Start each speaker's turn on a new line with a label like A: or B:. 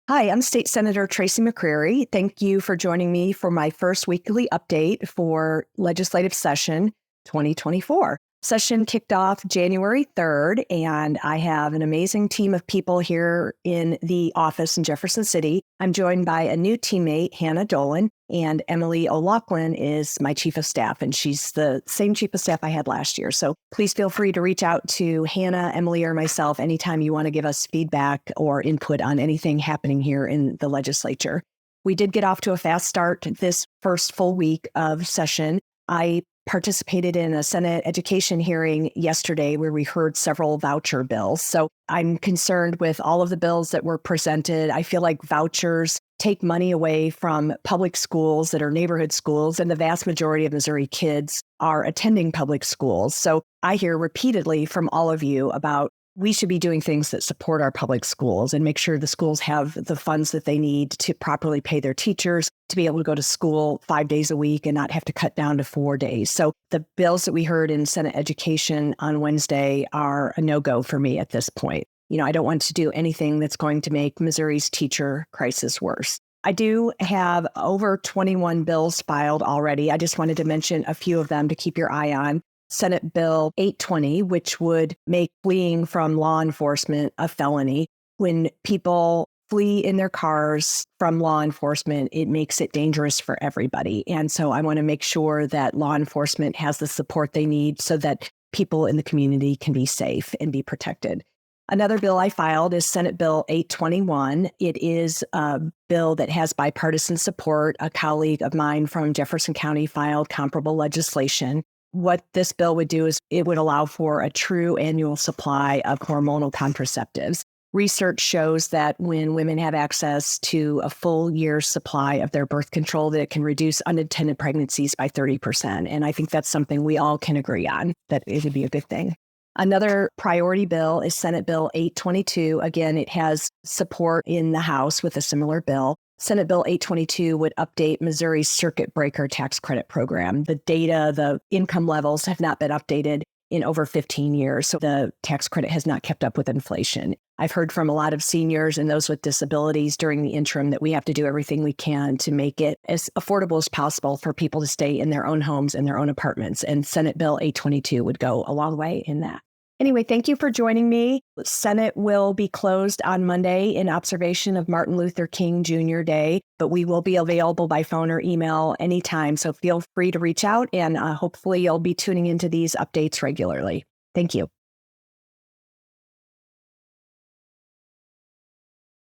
A: Hi, I'm State Senator Tracy McCreery. Thank you for joining me for my first weekly update for legislative session 2024. Session kicked off January 3rd, and I have an amazing team of people here in the office in Jefferson City. I'm joined by a new teammate, Hannah Dolan, and Emily O'Loughlin is my chief of staff, and she's the same chief of staff I had last year. So please feel free to reach out to Hannah, Emily, or myself anytime you want to give us feedback or input on anything happening here in the legislature. We did get off to a fast start this first full week of session. I participated in a Senate education hearing yesterday where we heard several voucher bills. So I'm concerned with all of the bills that were presented. I feel like vouchers take money away from public schools that are neighborhood schools, and the vast majority of Missouri kids are attending public schools. So I hear repeatedly from all of you about we should be doing things that support our public schools and make sure the schools have the funds that they need to properly pay their teachers, to be able to go to school 5 days a week and not have to cut down to 4 days. So the bills that we heard in Senate Education on Wednesday are a no-go for me at this point. I don't want to do anything that's going to make Missouri's teacher crisis worse. I do have over 21 bills filed already. I just wanted to mention a few of them to keep your eye on. Senate Bill 820, which would make fleeing from law enforcement a felony. When people flee in their cars from law enforcement, it makes it dangerous for everybody. And so I want to make sure that law enforcement has the support they need so that people in the community can be safe and be protected. Another bill I filed is Senate Bill 821. It is a bill that has bipartisan support. A colleague of mine from Jefferson County filed comparable legislation. What this bill would do is it would allow for a true annual supply of hormonal contraceptives. Research shows that when women have access to a full year's supply of their birth control, that it can reduce unintended pregnancies by 30%. And I think that's something we all can agree on, that it would be a good thing. Another priority bill is Senate Bill 822. Again, it has support in the House with a similar bill. Senate Bill 822 would update Missouri's circuit breaker tax credit program. The data, the income levels have not been updated in over 15 years, so the tax credit has not kept up with inflation. I've heard from a lot of seniors and those with disabilities during the interim that we have to do everything we can to make it as affordable as possible for people to stay in their own homes and their own apartments, and Senate Bill 822 would go a long way in that. Anyway, thank you for joining me. The Senate will be closed on Monday in observation of Martin Luther King Jr. Day, but we will be available by phone or email anytime. So feel free to reach out, and hopefully you'll be tuning into these updates regularly. Thank you.